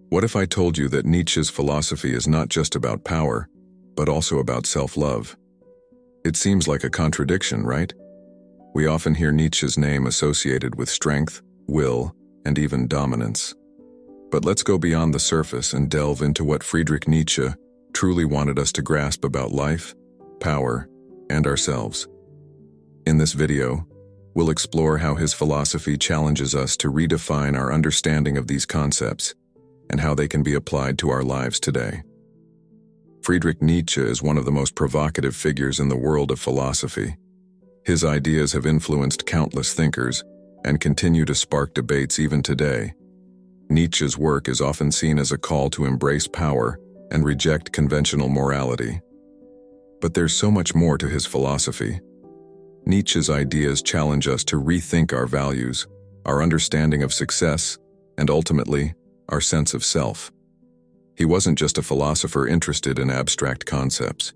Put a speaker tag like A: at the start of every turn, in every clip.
A: What if I told you that Nietzsche's philosophy is not just about power, but also about self-love? It seems like a contradiction, right? We often hear Nietzsche's name associated with strength, will, and even dominance. But let's go beyond the surface and delve into what Friedrich Nietzsche truly wanted us to grasp about life, power, and ourselves. In this video, we'll explore how his philosophy challenges us to redefine our understanding of these concepts and how they can be applied to our lives today. Friedrich Nietzsche is one of the most provocative figures in the world of philosophy. His ideas have influenced countless thinkers and continue to spark debates even today. Nietzsche's work is often seen as a call to embrace power and reject conventional morality. But there's so much more to his philosophy. Nietzsche's ideas challenge us to rethink our values, our understanding of success, and ultimately, our sense of self. He wasn't just a philosopher interested in abstract concepts.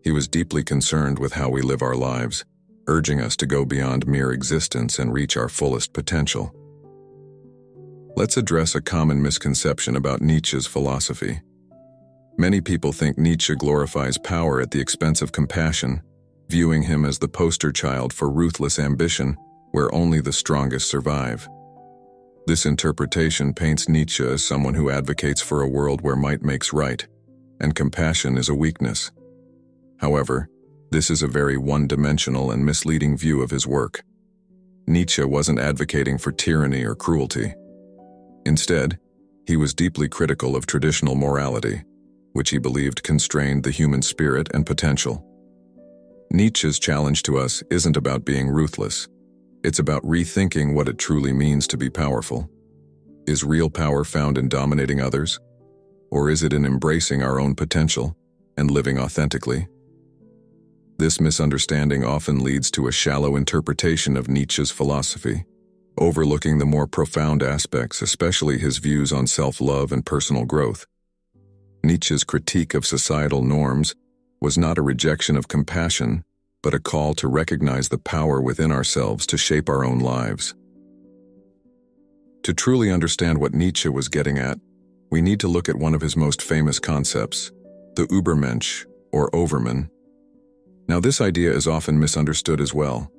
A: He was deeply concerned with how we live our lives, urging us to go beyond mere existence and reach our fullest potential. Let's address a common misconception about Nietzsche's philosophy. Many people think Nietzsche glorifies power at the expense of compassion, viewing him as the poster child for ruthless ambition where only the strongest survive. This interpretation paints Nietzsche as someone who advocates for a world where might makes right, and compassion is a weakness. However, this is a very one-dimensional and misleading view of his work. Nietzsche wasn't advocating for tyranny or cruelty. Instead, he was deeply critical of traditional morality, which he believed constrained the human spirit and potential. Nietzsche's challenge to us isn't about being ruthless. It's about rethinking what it truly means to be powerful. Is real power found in dominating others? Or is it in embracing our own potential and living authentically? This misunderstanding often leads to a shallow interpretation of Nietzsche's philosophy, overlooking the more profound aspects, especially his views on self-love and personal growth. Nietzsche's critique of societal norms was not a rejection of compassion, but a call to recognize the power within ourselves to shape our own lives. To truly understand what Nietzsche was getting at, we need to look at one of his most famous concepts, the Übermensch, or Overman. Now, this idea is often misunderstood as well.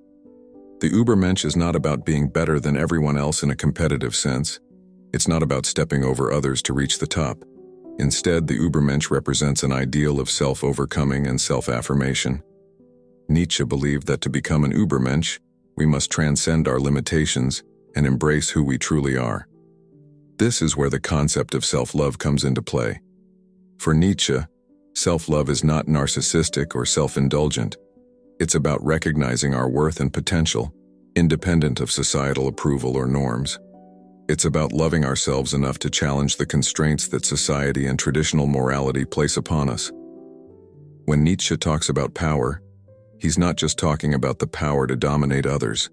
A: The Übermensch is not about being better than everyone else in a competitive sense. It's not about stepping over others to reach the top. Instead, the Übermensch represents an ideal of self-overcoming and self-affirmation. Nietzsche believed that to become an Übermensch, we must transcend our limitations and embrace who we truly are. This is where the concept of self-love comes into play. For Nietzsche, self-love is not narcissistic or self-indulgent. It's about recognizing our worth and potential, independent of societal approval or norms. It's about loving ourselves enough to challenge the constraints that society and traditional morality place upon us. When Nietzsche talks about power, he's not just talking about the power to dominate others.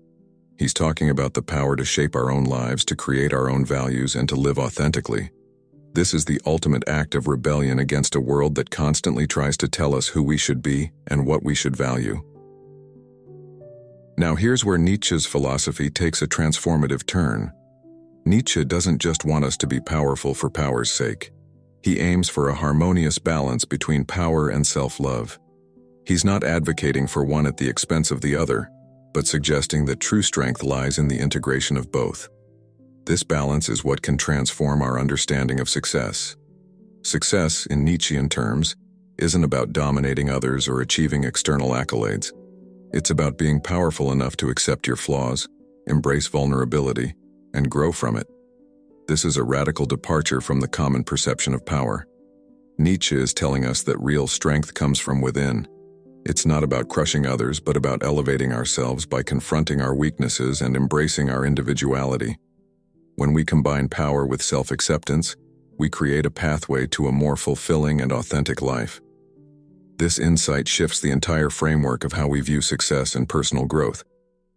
A: He's talking about the power to shape our own lives, to create our own values, and to live authentically. This is the ultimate act of rebellion against a world that constantly tries to tell us who we should be and what we should value. Now here's where Nietzsche's philosophy takes a transformative turn. Nietzsche doesn't just want us to be powerful for power's sake. He aims for a harmonious balance between power and self-love. He's not advocating for one at the expense of the other, but suggesting that true strength lies in the integration of both. This balance is what can transform our understanding of success. Success, in Nietzschean terms, isn't about dominating others or achieving external accolades. It's about being powerful enough to accept your flaws, embrace vulnerability, and grow from it. This is a radical departure from the common perception of power. Nietzsche is telling us that real strength comes from within. It's not about crushing others, but about elevating ourselves by confronting our weaknesses and embracing our individuality. When we combine power with self-acceptance, we create a pathway to a more fulfilling and authentic life. This insight shifts the entire framework of how we view success and personal growth.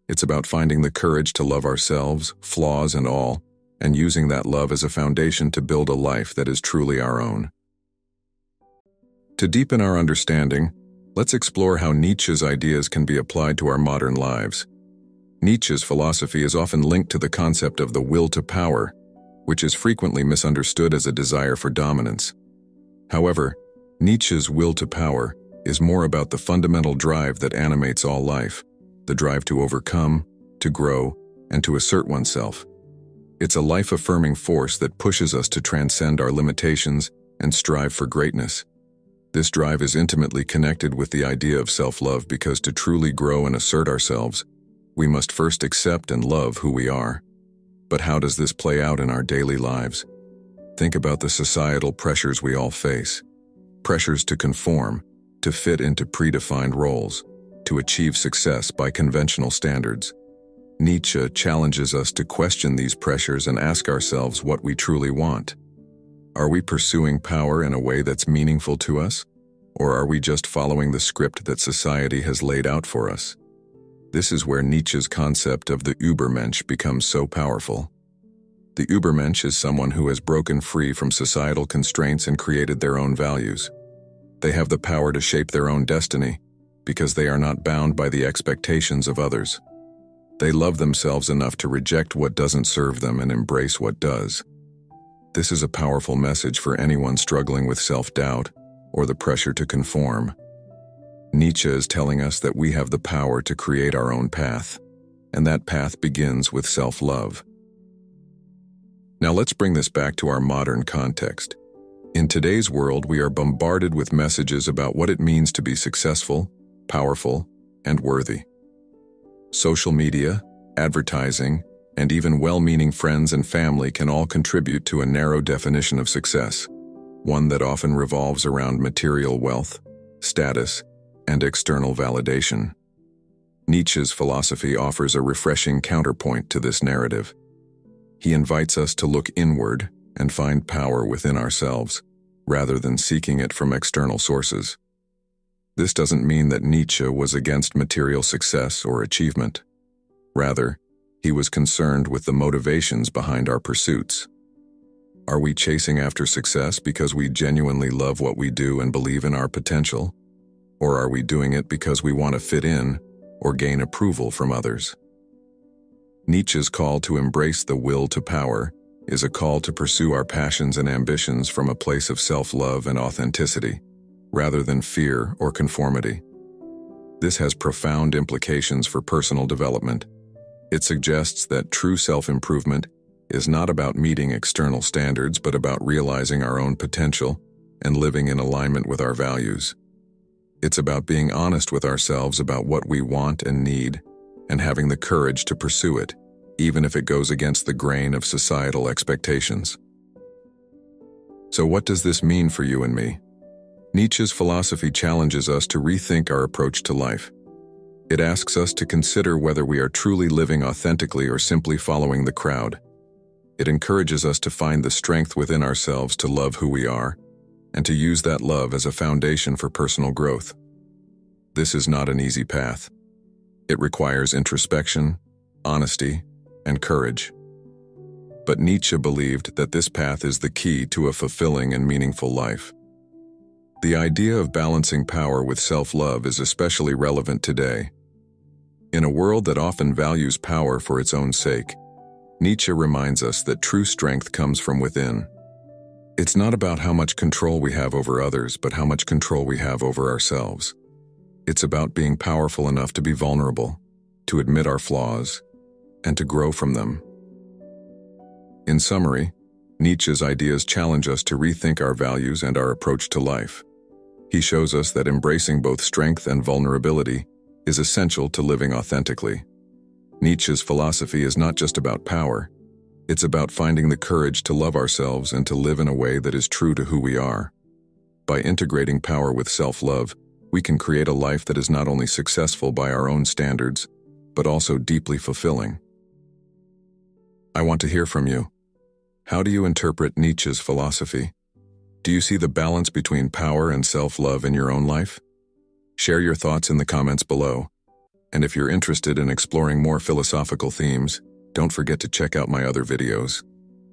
A: It's about finding the courage to love ourselves, flaws and all, and using that love as a foundation to build a life that is truly our own. To deepen our understanding, let's explore how Nietzsche's ideas can be applied to our modern lives. Nietzsche's philosophy is often linked to the concept of the will to power, which is frequently misunderstood as a desire for dominance. However, Nietzsche's will to power is more about the fundamental drive that animates all life, the drive to overcome, to grow, and to assert oneself. It's a life-affirming force that pushes us to transcend our limitations and strive for greatness. This drive is intimately connected with the idea of self-love because to truly grow and assert ourselves, we must first accept and love who we are. But how does this play out in our daily lives? Think about the societal pressures we all face. Pressures to conform, to fit into predefined roles, to achieve success by conventional standards. Nietzsche challenges us to question these pressures and ask ourselves what we truly want. Are we pursuing power in a way that's meaningful to us? Or are we just following the script that society has laid out for us? This is where Nietzsche's concept of the Übermensch becomes so powerful. The Übermensch is someone who has broken free from societal constraints and created their own values. They have the power to shape their own destiny because they are not bound by the expectations of others. They love themselves enough to reject what doesn't serve them and embrace what does. This is a powerful message for anyone struggling with self-doubt or the pressure to conform. Nietzsche is telling us that we have the power to create our own path, and that path begins with self-love. Now let's bring this back to our modern context. In today's world, we are bombarded with messages about what it means to be successful, powerful, and worthy. Social media, advertising, and even well-meaning friends and family can all contribute to a narrow definition of success, one that often revolves around material wealth, status, and external validation. Nietzsche's philosophy offers a refreshing counterpoint to this narrative. He invites us to look inward and find power within ourselves, rather than seeking it from external sources. This doesn't mean that Nietzsche was against material success or achievement. Rather, he was concerned with the motivations behind our pursuits. Are we chasing after success because we genuinely love what we do and believe in our potential? Or are we doing it because we want to fit in or gain approval from others? Nietzsche's call to embrace the will to power is a call to pursue our passions and ambitions from a place of self-love and authenticity, rather than fear or conformity. This has profound implications for personal development. It suggests that true self-improvement is not about meeting external standards, but about realizing our own potential and living in alignment with our values. It's about being honest with ourselves about what we want and need, and having the courage to pursue it, even if it goes against the grain of societal expectations. So what does this mean for you and me? Nietzsche's philosophy challenges us to rethink our approach to life. It asks us to consider whether we are truly living authentically or simply following the crowd. It encourages us to find the strength within ourselves to love who we are, and to use that love as a foundation for personal growth. This is not an easy path. It requires introspection, honesty, and courage. But Nietzsche believed that this path is the key to a fulfilling and meaningful life. The idea of balancing power with self-love is especially relevant today. In a world that often values power for its own sake, Nietzsche reminds us that true strength comes from within. It's not about how much control we have over others, but how much control we have over ourselves. It's about being powerful enough to be vulnerable, to admit our flaws, and to grow from them. In summary, Nietzsche's ideas challenge us to rethink our values and our approach to life. He shows us that embracing both strength and vulnerability is essential to living authentically. Nietzsche's philosophy is not just about power. It's about finding the courage to love ourselves and to live in a way that is true to who we are. By integrating power with self-love, we can create a life that is not only successful by our own standards, but also deeply fulfilling. I want to hear from you. How do you interpret Nietzsche's philosophy? Do you see the balance between power and self-love in your own life? Share your thoughts in the comments below. And if you're interested in exploring more philosophical themes, don't forget to check out my other videos.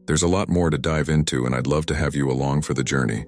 A: There's a lot more to dive into, and I'd love to have you along for the journey.